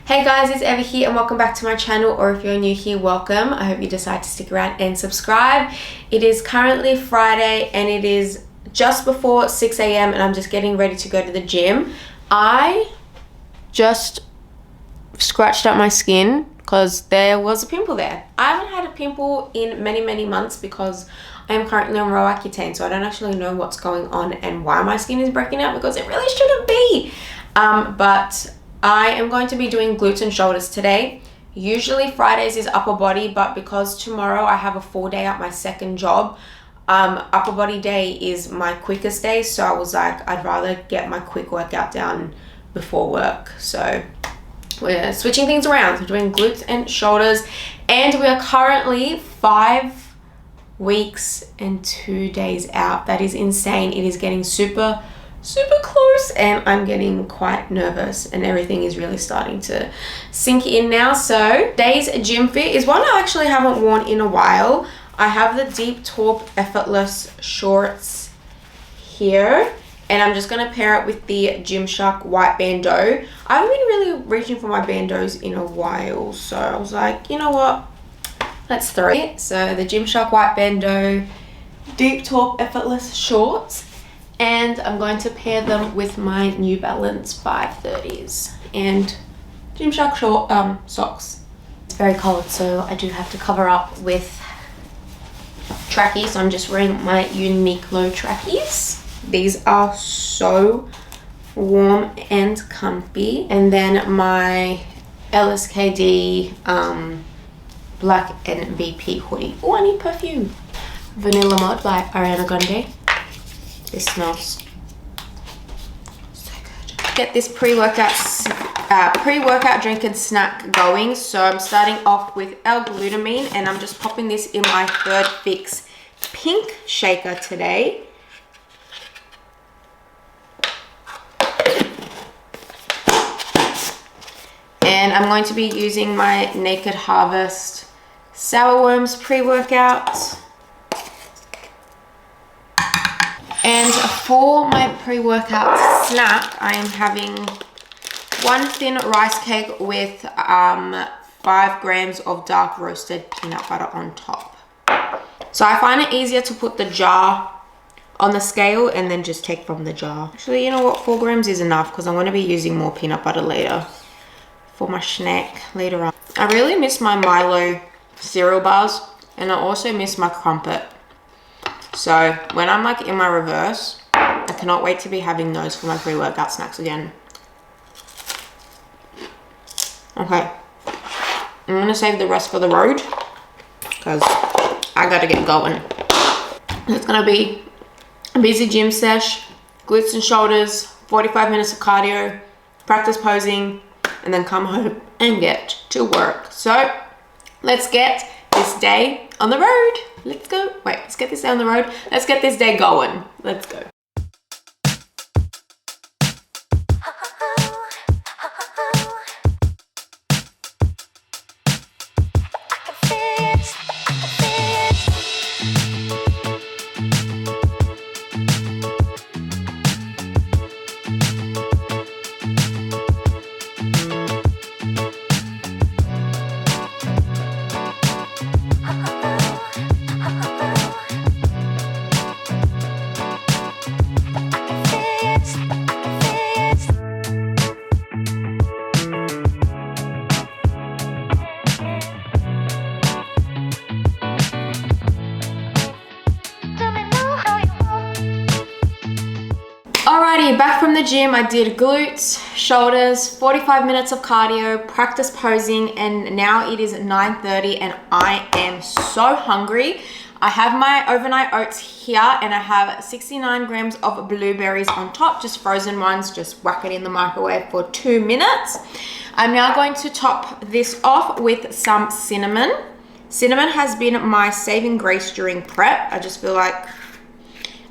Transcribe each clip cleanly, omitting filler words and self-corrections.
Hey guys, it's Evie here and welcome back to my channel, or if you're new here, welcome. I hope you decide to stick around and subscribe. It is currently Friday and it is just before 6 a.m. and I'm just getting ready to go to the gym. I just scratched up my skin because there was a pimple there. I haven't had a pimple in many months because I am currently on Accutane, so I don't actually know what's going on and why my skin is breaking out, because it really shouldn't be. But I am going to be doing glutes and shoulders today. Usually Fridays is upper body, but because tomorrow I have a full day at my second job, upper body day is my quickest day. So I was like, I'd rather get my quick workout done before work. So we're switching things around. We're doing glutes and shoulders, and we are currently 5 weeks and 2 days out. That is insane. It is getting super close and I'm getting quite nervous, and everything is really starting to sink in now. So today's gym fit is one I actually haven't worn in a while. I have the Depop effortless shorts here, and I'm just going to pair it with the Gymshark white bandeau. I haven't been really reaching for my bandeaus in a while, so I was like, you know what, let's throw it. So the Gymshark white bandeau, Depop effortless shorts, and I'm going to pair them with my New Balance 530s and Gymshark short socks. It's very cold, so I do have to cover up with trackies. So I'm just wearing my Uniqlo trackies. These are so warm and comfy. And then my LSKD Black and VP hoodie. Oh, I need perfume. Vanilla Mod by Ariana Grande. This smells so good. Get this pre-workout drink and snack going. So I'm starting off with L-glutamine, and I'm just popping this in my Third Fix pink shaker today. And I'm going to be using my Naked Harvest Sour Worms pre-workout. And for my pre-workout snack, I am having one thin rice cake with 5 grams of dark roasted peanut butter on top. So I find it easier to put the jar on the scale and then just take from the jar. Actually, you know what, 4 grams is enough because I'm going to be using more peanut butter later for my snack later on. I really miss my Milo cereal bars, and I also miss my crumpet. So when I'm like in my reverse, I cannot wait to be having those for my pre-workout snacks again. Okay, I'm gonna save the rest for the road because I gotta get going. It's gonna be a busy gym sesh, glutes and shoulders, 45 minutes of cardio, practice posing, and then come home and get to work. So let's get this day on the road. Let's go. Wait, let's get this day on the road. Let's get this day going. Let's go. Alrighty, back from the gym. I did glutes, shoulders, 45 minutes of cardio, practice posing, and now it is 9:30 and I am so hungry. I have my overnight oats here, and I have 69 grams of blueberries on top, just frozen ones. Just whack it in the microwave for 2 minutes. I'm now going to top this off with some cinnamon. Cinnamon has been my saving grace during prep. I just feel like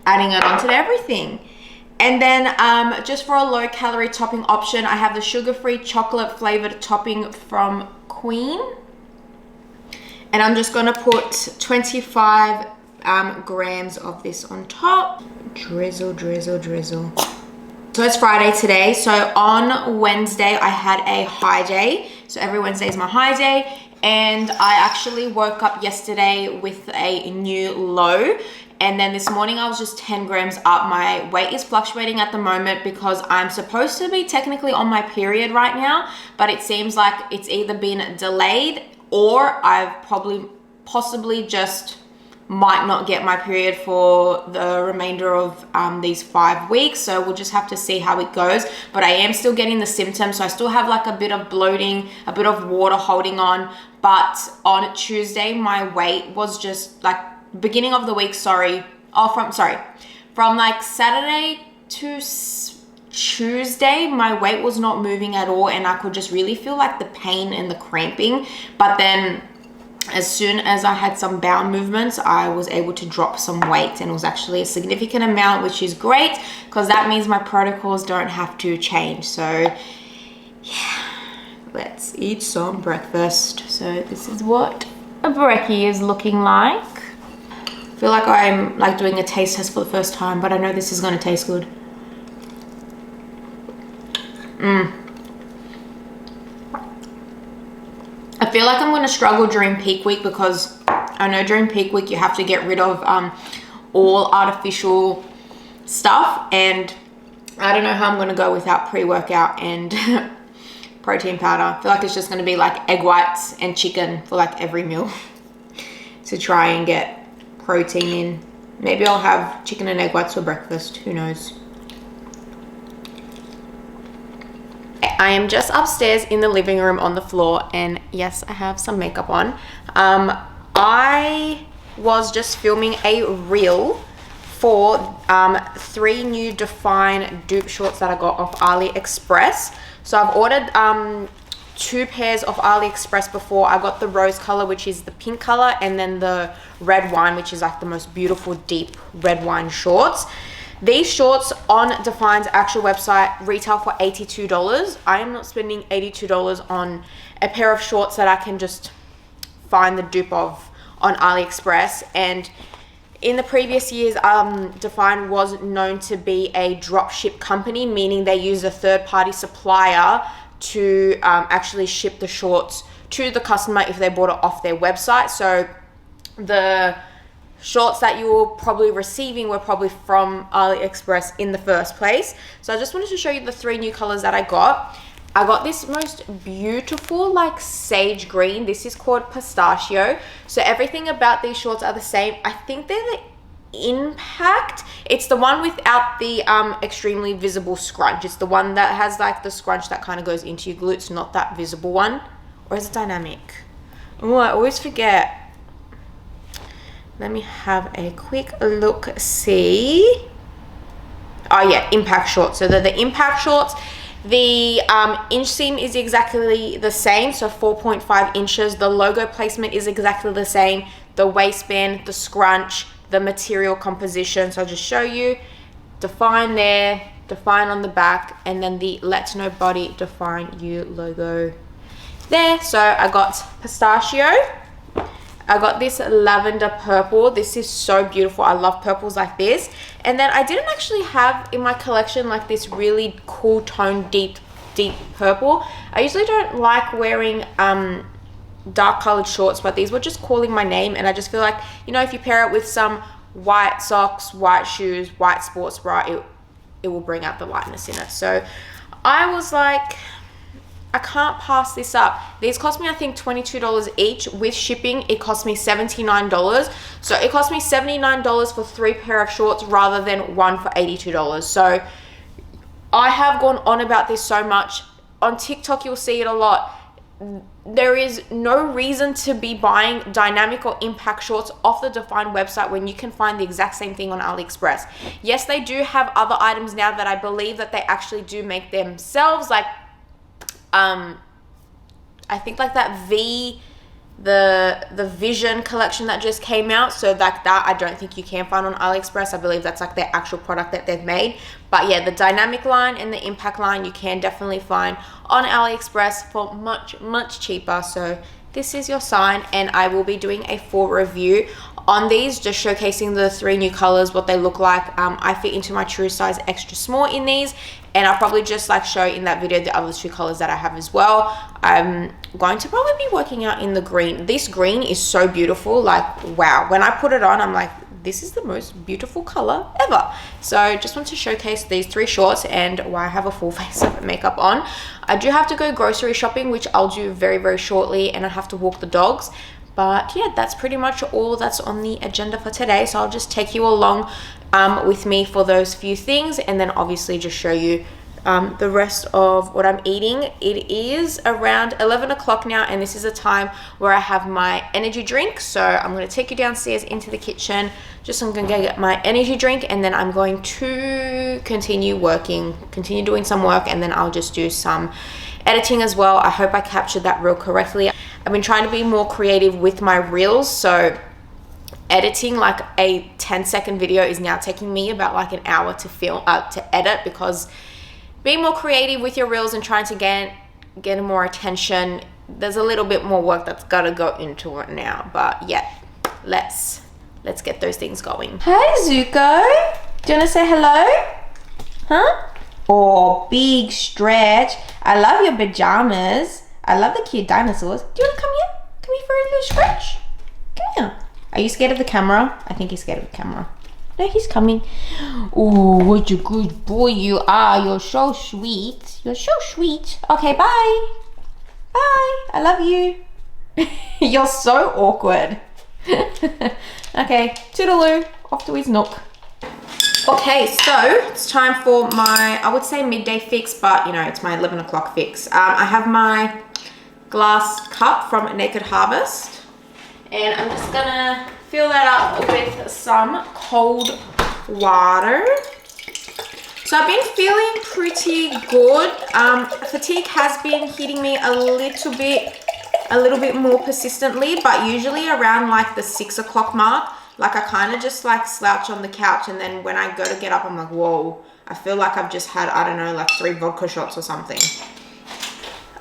adding it onto everything. And then just for a low calorie topping option, I have the sugar-free chocolate flavored topping from Queen. And I'm just gonna put 25 grams of this on top. Drizzle, drizzle, drizzle. So it's Friday today. So on Wednesday, I had a high day. So every Wednesday is my high day. And I actually woke up yesterday with a new low. And then this morning I was just 10 grams up. My weight is fluctuating at the moment because I'm supposed to be technically on my period right now, but it seems like it's either been delayed or I've possibly just might not get my period for the remainder of these 5 weeks. So we'll just have to see how it goes. But I am still getting the symptoms. So I still have like a bit of bloating, a bit of water holding on. But on Tuesday, my weight was just like beginning of the week, from like Saturday to Tuesday, my weight was not moving at all, and I could just really feel like the pain and the cramping. But then as soon as I had some bowel movements, I was able to drop some weight, and it was actually a significant amount, which is great because that means my protocols don't have to change. So yeah, let's eat some breakfast. So this is what a brekkie is looking like. I feel like I'm like doing a taste test for the first time, but I know this is going to taste good. I feel like I'm going to struggle during peak week because I know during peak week you have to get rid of all artificial stuff, and I don't know how I'm going to go without pre-workout and protein powder. I feel like it's just going to be like egg whites and chicken for like every meal to try and get protein in. Maybe I'll have chicken and egg whites for breakfast, who knows. I am just upstairs in the living room on the floor, and yes, I have some makeup on. I was just filming a reel for 3 new Define dupe shorts that I got off AliExpress. So I've ordered 2 pairs of AliExpress before. I got the rose color, which is the pink color, and then the red wine, which is like the most beautiful deep red wine shorts. These shorts on Define's actual website retail for $82. I am not spending $82 on a pair of shorts that I can just find the dupe of on AliExpress. And in the previous years, Define was known to be a dropship company, meaning they use a third-party supplier to actually ship the shorts to the customer if they bought it off their website. So the shorts that you were probably receiving were probably from AliExpress in the first place. So I just wanted to show you the 3 new colors that I got. I got this most beautiful like sage green. This is called pistachio. So everything about these shorts are the same. I think they're the Impact. It's the one without the extremely visible scrunch. It's the one that has like the scrunch that kind of goes into your glutes, not that visible one. Or is it dynamic? Oh, I always forget. Let me have a quick look, see. Oh yeah, Impact shorts. So they're the Impact shorts. The inseam is exactly the same, so 4.5 inches. The logo placement is exactly the same. The waistband, the scrunch, the material composition. So I'll just show you. Define there, Define on the back, and then the Let Nobody Define You logo there. So I got pistachio. I got this lavender purple. This is so beautiful. I love purples like this. And then I didn't actually have in my collection like this really cool tone deep purple. I usually don't like wearing dark colored shorts, but these were just calling my name, and I just feel like, you know, if you pair it with some white socks, white shoes, white sports bra, it will bring out the lightness in it. So I was like, I can't pass this up. These cost me, I think, $22 each. With shipping, it cost me $79. So it cost me $79 for 3 pair of shorts rather than 1 for $82. So I have gone on about this so much. On TikTok, you'll see it a lot. there is no reason to be buying dynamic or impact shorts off the Define website when you can find the exact same thing on AliExpress. Yes, they do have other items now that I believe that they actually do make themselves, like I think like that the Vision collection that just came out. So like that I don't think you can find on AliExpress. I believe that's like their actual product that they've made. But yeah, the dynamic line and the impact line you can definitely find on AliExpress for much cheaper. So this is your sign, and I will be doing a full review on these, just showcasing the 3 new colors, what they look like. I fit into my true size extra small in these, and I'll probably just like show in that video the other 2 colors that I have as well. I'm going to probably be working out in the green. This green is so beautiful, like wow. When I put it on, I'm like, this is the most beautiful color ever. So just want to showcase these 3 shorts and why I have a full face of makeup on. I do have to go grocery shopping, which I'll do very shortly, and I have to walk the dogs. But yeah, that's pretty much all that's on the agenda for today. So I'll just take you along with me for those few things, and then obviously just show you the rest of what I'm eating. It is around 11 o'clock now, and this is a time where I have my energy drink. So I'm going to take you downstairs into the kitchen. Just I'm going to go get my energy drink, and then I'm going to continue doing some work, and then I'll just do some editing as well. I hope I captured that reel correctly. I've been trying to be more creative with my reels, so editing like a 10-second video is now taking me about like an hour to film to edit, because being more creative with your reels and trying to get more attention, there's a little bit more work that's got to go into it now. But yeah, let's get those things going. Hey Zuko, do you want to say hello? Huh? Oh, big stretch. I love your pajamas. I love the cute dinosaurs. Do you want to come here? Come here for a little stretch? Come here. Are you scared of the camera? I think he's scared of the camera. No, he's coming. Oh, what a good boy you are. You're so sweet. You're so sweet. Okay, bye. Bye. I love you. You're so awkward. Okay, toodaloo. Off to his nook. Okay, so it's time for my, I would say midday fix, but you know, it's my 11 o'clock fix. I have my glass cup from Naked Harvest, and I'm just gonna fill that up with some cold water. So I've been feeling pretty good. Fatigue has been hitting me a little bit more persistently, but usually around like the 6 o'clock mark. Like I kind of just like slouch on the couch, and then when I go to get up, I'm like, whoa, I feel like I've just had, I don't know, like 3 vodka shots or something.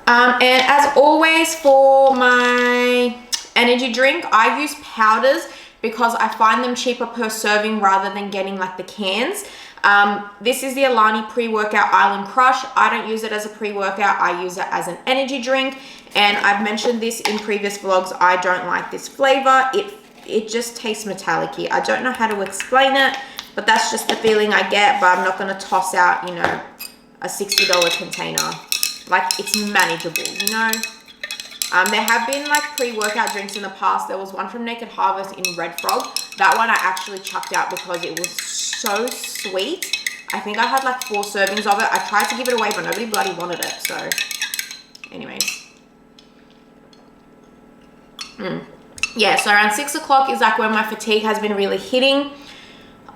And as always for my energy drink, I use powders because I find them cheaper per serving rather than getting like the cans. This is the Alani pre-workout Island Crush. I don't use it as a pre-workout. I use it as an energy drink. And I've mentioned this in previous vlogs. I don't like this flavor. It just tastes metallic-y. I don't know how to explain it, but that's just the feeling I get. But I'm not going to toss out, you know, a $60 container. Like, it's manageable, you know. There have been like pre-workout drinks in the past. There was one from Naked Harvest in Red Frog. That one I actually chucked out because it was so sweet. I think I had like 4 servings of it. I tried to give it away, but nobody bloody wanted it. So, anyways. Yeah, so around 6 o'clock is like when my fatigue has been really hitting.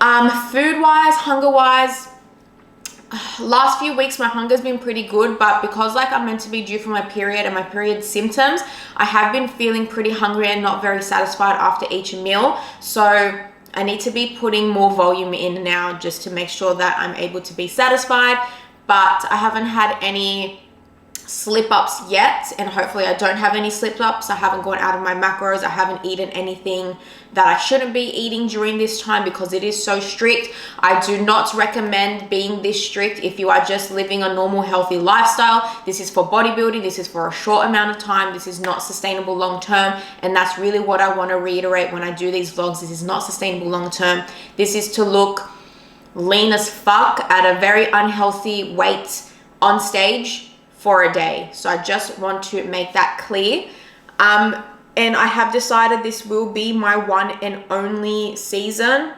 Food-wise, hunger-wise, last few weeks my hunger's been pretty good, but because like I'm meant to be due for my period and my period symptoms, I have been feeling pretty hungry and not very satisfied after each meal. So I need to be putting more volume in now just to make sure that I'm able to be satisfied. But I haven't had any slip-ups yet, and hopefully I don't have any slip-ups. I haven't gone out of my macros. I haven't eaten anything that I shouldn't be eating during this time because it is so strict. I do not recommend being this strict if you are just living a normal healthy lifestyle. This is for bodybuilding. This is for a short amount of time. This is not sustainable long-term, and that's really what I want to reiterate when I do these vlogs. This is not sustainable long-term. This is to look lean as fuck at a very unhealthy weight on stage for a day. So I just want to make that clear. And I have decided this will be my one and only season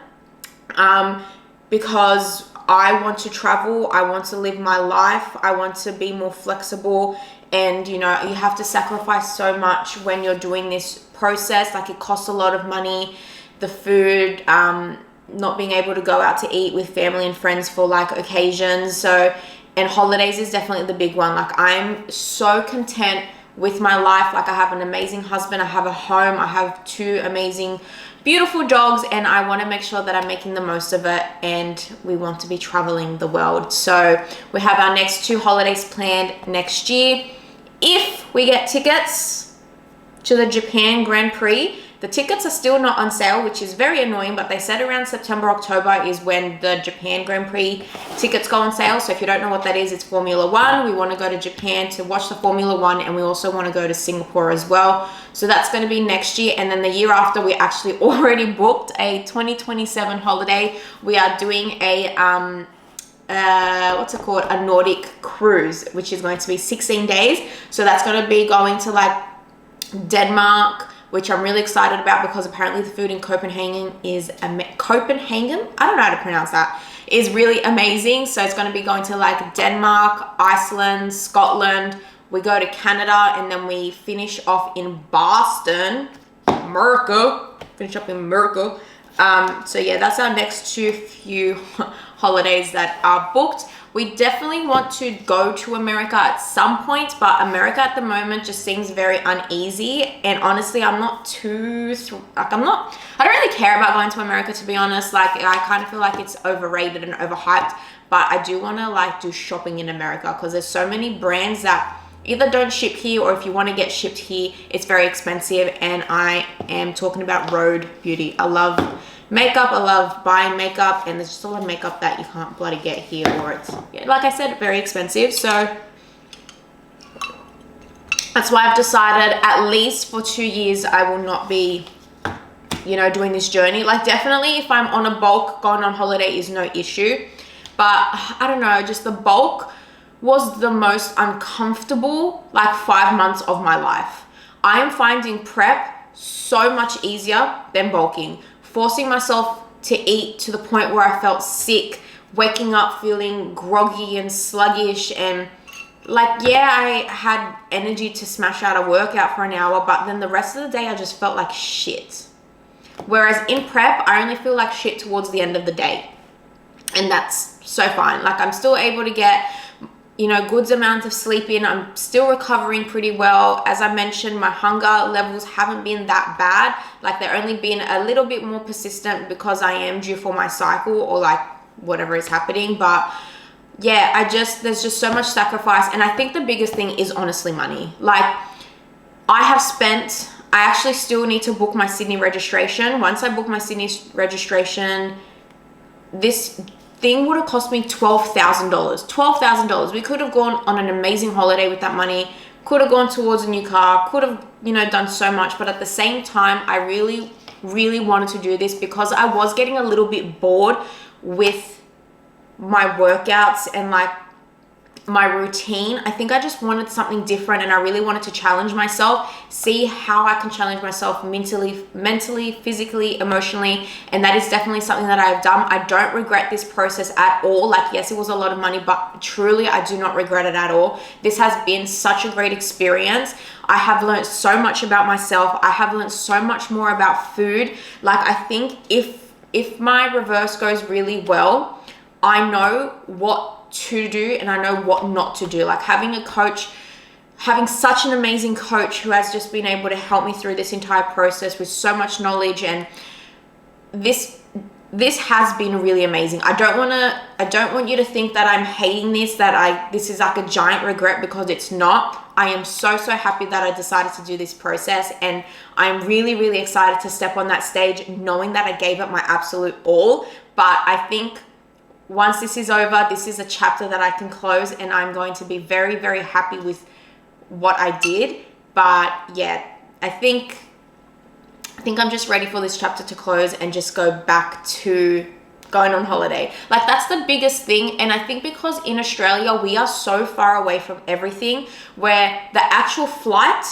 because I want to travel. I want to live my life. I want to be more flexible And you know, you have to sacrifice so much when you're doing this process. Like, it costs a lot of money, the food, not being able to go out to eat with family and friends for like occasions. So, and holidays is definitely the big one. Like, I'm so content with my life. Like, I have an amazing husband, I have a home, I have 2 amazing beautiful dogs, and I want to make sure that I'm making the most of it, and we want to be traveling the world. So we have our next 2 holidays planned next year. If we get tickets to the Japan Grand Prix, the tickets are still not on sale, which is very annoying, but they said around September, October is when the Japan Grand Prix tickets go on sale. So if you don't know what that is, it's Formula One. We want to go to Japan to watch the Formula One, and we also want to go to Singapore as well. So that's going to be next year. And then the year after, we actually already booked a 2027 holiday. We are doing a what's it called, a Nordic cruise, which is going to be 16 days. So that's going to be going to like Denmark, which I'm really excited about, because apparently the food in Copenhagen is Copenhagen, I don't know how to pronounce that, is really amazing. So it's going to be going to like Denmark, Iceland, Scotland. We go to Canada, and then we finish off in Boston, America. Finish up in America. So yeah, that's our next few holidays that are booked. We definitely want to go to America at some point, but America at the moment just seems very uneasy. And honestly, I'm not too, I don't really care about going to America, to be honest. Like, I kind of feel like it's overrated and overhyped, but I do want to like do shopping in America, because there's so many brands that either don't ship here, or if you want to get shipped here, it's very expensive. And I am talking about Road Beauty. I love makeup, I love buying makeup, and there's just a lot of makeup that you can't bloody get here, or it's, like I said, very expensive. So that's why I've decided, at least for 2 years, I will not be, you know, doing this journey. Like, definitely if I'm on a bulk, going on holiday is no issue, but I don't know, just the bulk was the most uncomfortable like 5 months of my life. I am finding prep so much easier than bulking. Forcing myself to eat to the point where I felt sick, waking up feeling groggy and sluggish, and like, yeah, I had energy to smash out a workout for an hour, but then the rest of the day I just felt like shit. Whereas in prep, I only feel like shit towards the end of the day, and that's so fine. Like, I'm still able to get, you know, good amount of sleep in. I'm still recovering pretty well. As I mentioned, my hunger levels haven't been that bad. Like, they're only been a little bit more persistent because I am due for my cycle, or like whatever is happening. But yeah, there's just so much sacrifice. And I think the biggest thing is honestly money. Like, I actually still need to book my Sydney registration. Once I book my Sydney registration, this thing would have cost me $12,000. $12,000. We could have gone on an amazing holiday with that money, could have gone towards a new car, could have, you know, done so much. But at the same time, I really, really wanted to do this because I was getting a little bit bored with my workouts and like my routine. I think I just wanted something different, and I really wanted to challenge myself, see how I can challenge myself mentally, physically, emotionally. And that is definitely something that I've done. I don't regret this process at all. Like, yes, it was a lot of money, but truly I do not regret it at all. This has been such a great experience. I have learned so much about myself. I have learned so much more about food. Like, I think if my reverse goes really well, I know what to do and I know what not to do. Like, having a coach, having such an amazing coach who has just been able to help me through this entire process with so much knowledge, and this has been really amazing. I don't want you to think that I'm hating this, this is like a giant regret, because it's not. I am so happy that I decided to do this process, and I'm really, really excited to step on that stage knowing that I gave it my absolute all. But I think once this is over, this is a chapter that I can close, and I'm going to be very, very happy with what I did. But yeah, I think I'm just ready for this chapter to close and just go back to going on holiday. Like, that's the biggest thing. And I think because in Australia, we are so far away from everything, where the actual flight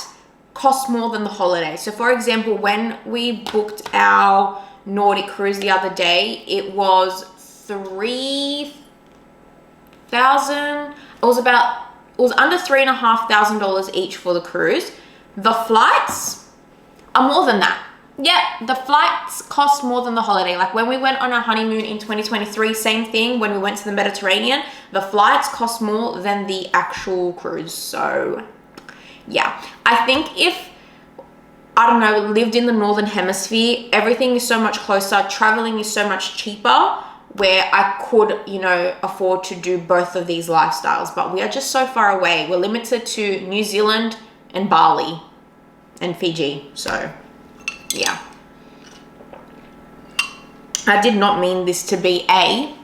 costs more than the holiday. So for example, when we booked our Nordic cruise the other day, it was $3,000. It was under $3,500 each for the cruise. The flights are more than that. Yeah, the flights cost more than the holiday. Like when we went on our honeymoon in 2023, same thing. When we went to the Mediterranean, the flights cost more than the actual cruise. So yeah, I think if, I don't know, lived in the Northern Hemisphere, everything is so much closer, traveling is so much cheaper, where I could, you know, afford to do both of these lifestyles. But we are just so far away. We're limited to New Zealand and Bali and Fiji. So yeah, I did not mean this to be a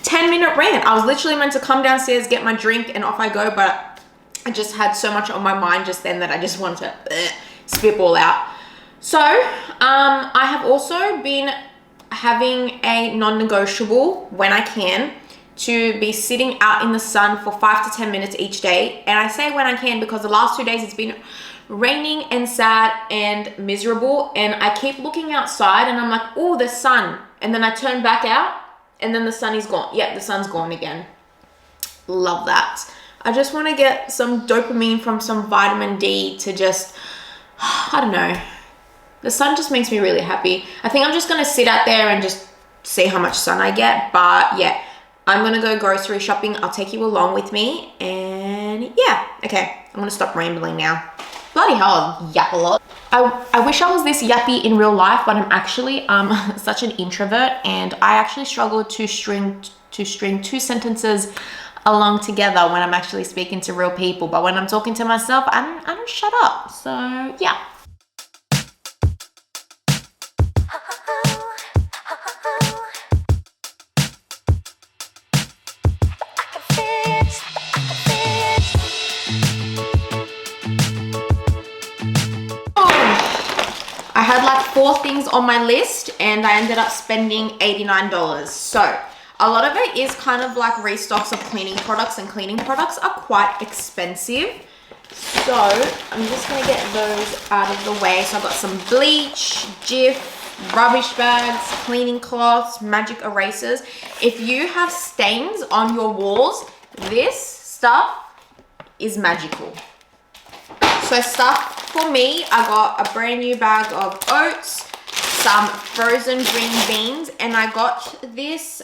10-minute rant. I was literally meant to come downstairs, get my drink, and off I go, but I just had so much on my mind just then that I just wanted to spitball out. So I have also been having a non-negotiable when I can to be sitting out in the sun for 5 to 10 minutes each day. And I say when I can because the last 2 days it's been raining and sad and miserable, and I keep looking outside and I'm like, oh, the sun, and then I turn back out and then the sun is gone. Yep, the sun's gone again. Love that. I just want to get some dopamine from some vitamin D to just, I don't know, the sun just makes me really happy. I think I'm just going to sit out there and just see how much sun I get. But yeah, I'm going to go grocery shopping. I'll take you along with me. And yeah, okay, I'm going to stop rambling now. Bloody hell, I yap a lot. I wish I was this yappy in real life, but I'm actually such an introvert, and I actually struggle to string 2 sentences along together when I'm actually speaking to real people. But when I'm talking to myself, I don't shut up. So yeah. I had like 4 things on my list and I ended up spending $89. So a lot of it is kind of like restocks of cleaning products, and cleaning products are quite expensive. So I'm just gonna get those out of the way. So I've got some bleach, Jif, rubbish bags, cleaning cloths, magic erasers. If you have stains on your walls, this stuff is magical. So stuff for me, I got a brand new bag of oats, some frozen green beans, and I got this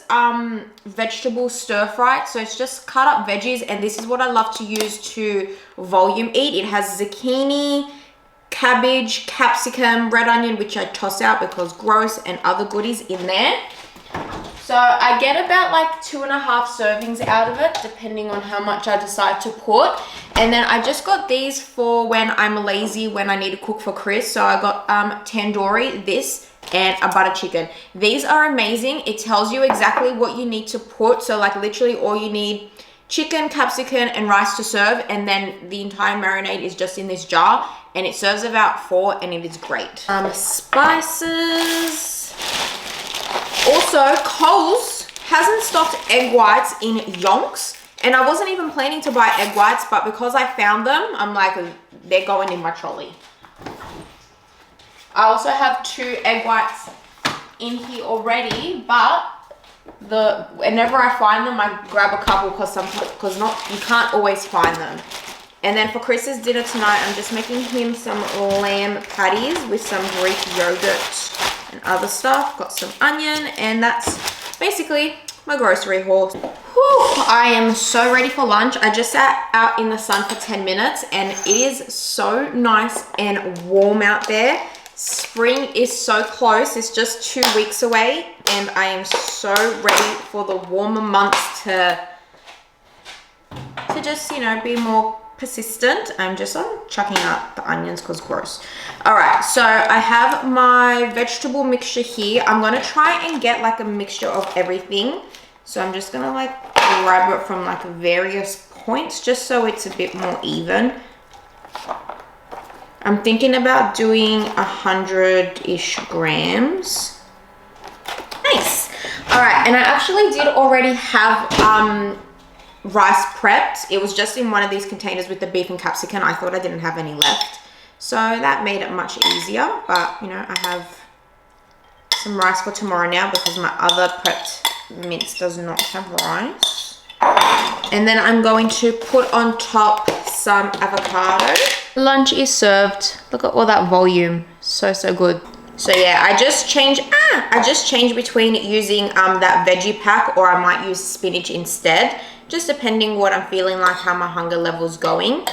vegetable stir fry. So it's just cut up veggies, and this is what I love to use to volume eat. It has zucchini, cabbage, capsicum, red onion, which I toss out because gross, and other goodies in there. So I get about like 2.5 servings out of it, depending on how much I decide to put. And then I just got these for when I'm lazy, when I need to cook for Chris. So I got tandoori, this, and a butter chicken. These are amazing. It tells you exactly what you need to put. So like literally all you need, chicken, capsicum, and rice to serve. And then the entire marinade is just in this jar. And it serves about 4, and it is great. Spices. Also, Coles hasn't stocked egg whites in yonks, and I wasn't even planning to buy egg whites, but because I found them, I'm like, they're going in my trolley. I also have 2 egg whites in here already, but whenever I find them, I grab a couple because you can't always find them. And then for Chris's dinner tonight, I'm just making him some lamb patties with some Greek yogurt and other stuff. Got some onion, and that's basically my grocery haul. Whew, I am so ready for lunch. I just sat out in the sun for 10 minutes and it is so nice and warm out there. Spring is so close. It's just 2 weeks away, and I am so ready for the warmer months to just, you know, be more persistent. I'm just chucking out the onions because gross. All right, so I have my vegetable mixture here. I'm gonna try and get like a mixture of everything. So I'm just gonna like grab it from like various points just so it's a bit more even. I'm thinking about doing 100-ish grams. Nice. All right, and I actually did already have rice prepped. It was just in one of these containers with the beef and capsicum. I thought I didn't have any left, so that made it much easier. But you know, I have some rice for tomorrow now because my other prepped mince does not have rice. And then I'm going to put on top some avocado. Lunch is served. Look at all that volume. So good. So yeah, I just change between using that veggie pack, or I might use spinach instead, just depending what I'm feeling like, how my hunger level's going.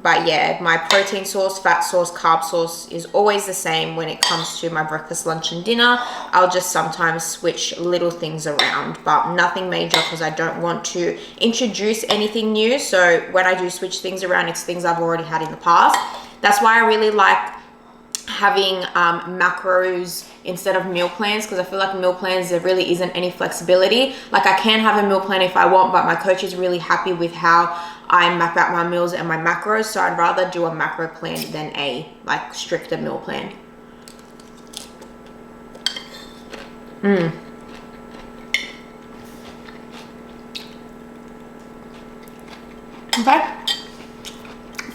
But yeah, my protein source, fat source, carb source is always the same when it comes to my breakfast, lunch and dinner. I'll just sometimes switch little things around, but nothing major because I don't want to introduce anything new. So when I do switch things around, it's things I've already had in the past. That's why I really like having macros instead of meal plans, because I feel like meal plans, there really isn't any flexibility. Like I can have a meal plan if I want, but my coach is really happy with how I map out my meals and my macros, so I'd rather do a macro plan than a like stricter meal plan. Okay,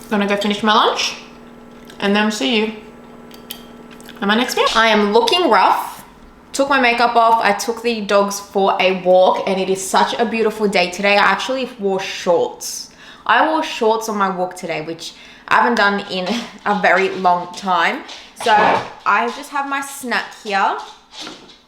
gonna go finish my lunch and then see you in my next meal. I am looking rough. Took my makeup off. I took the dogs for a walk and it is such a beautiful day today. I actually wore shorts. I wore shorts on my walk today, which I haven't done in a very long time. So I just have my snack here.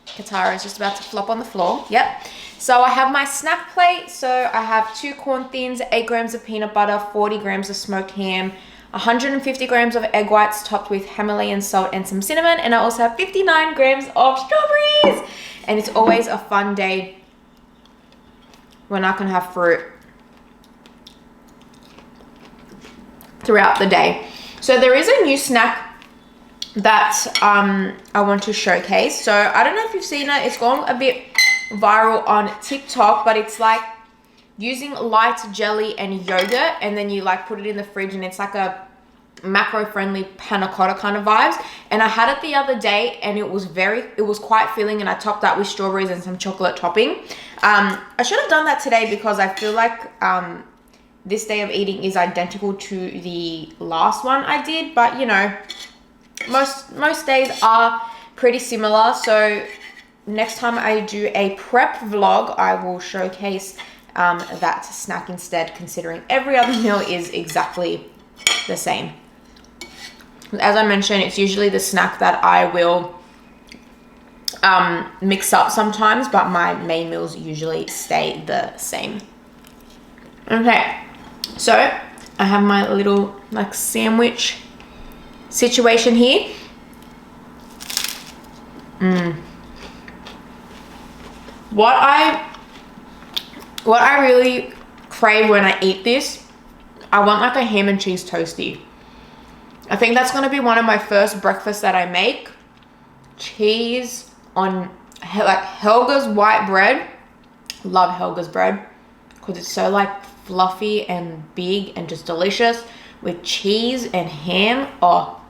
Katara is just about to flop on the floor. Yep. So I have my snack plate. So I have 2 corn thins, 8 grams of peanut butter, 40 grams of smoked ham, 150 grams of egg whites topped with Himalayan salt and some cinnamon. And I also have 59 grams of strawberries. And it's always a fun day when I can have fruit throughout the day. So there is a new snack that I want to showcase. So I don't know if you've seen it. It's gone a bit viral on TikTok, but it's like using light jelly and yogurt, and then you like put it in the fridge, and it's like a macro-friendly panna cotta kind of vibes. And I had it the other day and it was quite filling, and I topped that with strawberries and some chocolate topping. I should have done that today because I feel like this day of eating is identical to the last one I did, but you know, most days are pretty similar. So next time I do a prep vlog, I will showcase that snack instead, considering every other meal is exactly the same. As I mentioned, it's usually the snack that I will mix up sometimes, but my main meals usually stay the same. Okay. So I have my little like sandwich situation here. What I really crave when I eat this, I want like a ham and cheese toastie. I think that's going to be one of my first breakfasts that I make. Cheese on like Helga's white bread. Love Helga's bread because it's so like fluffy and big and just delicious with cheese and ham. Oh,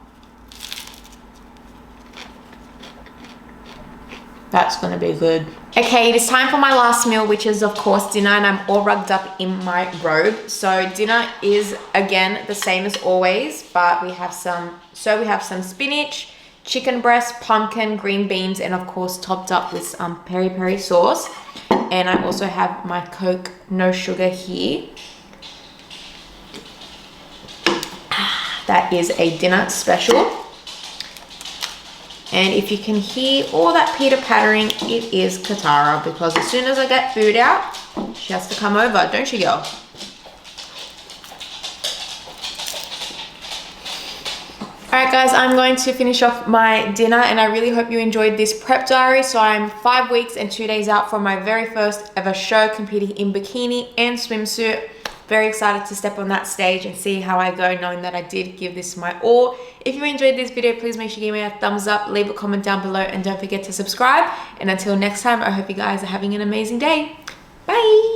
that's gonna be good. Okay, it is time for my last meal, which is of course dinner, and I'm all rugged up in my robe. So dinner is again the same as always, but we have some spinach, chicken breast, pumpkin, green beans, and of course topped up with some peri peri sauce. And I also have my Coke no sugar here. That is a dinner special. And if you can hear all that pitter pattering, it is Katara, because as soon as I get food out, she has to come over, don't she, girl? Alright guys, I'm going to finish off my dinner, and I really hope you enjoyed this prep diary. So I'm 5 weeks and 2 days out from my very first ever show, competing in bikini and swimsuit. Very excited to step on that stage and see how I go, knowing that I did give this my all. If you enjoyed this video, please make sure you give me a thumbs up, leave a comment down below, and don't forget to subscribe. And until next time, I hope you guys are having an amazing day. Bye!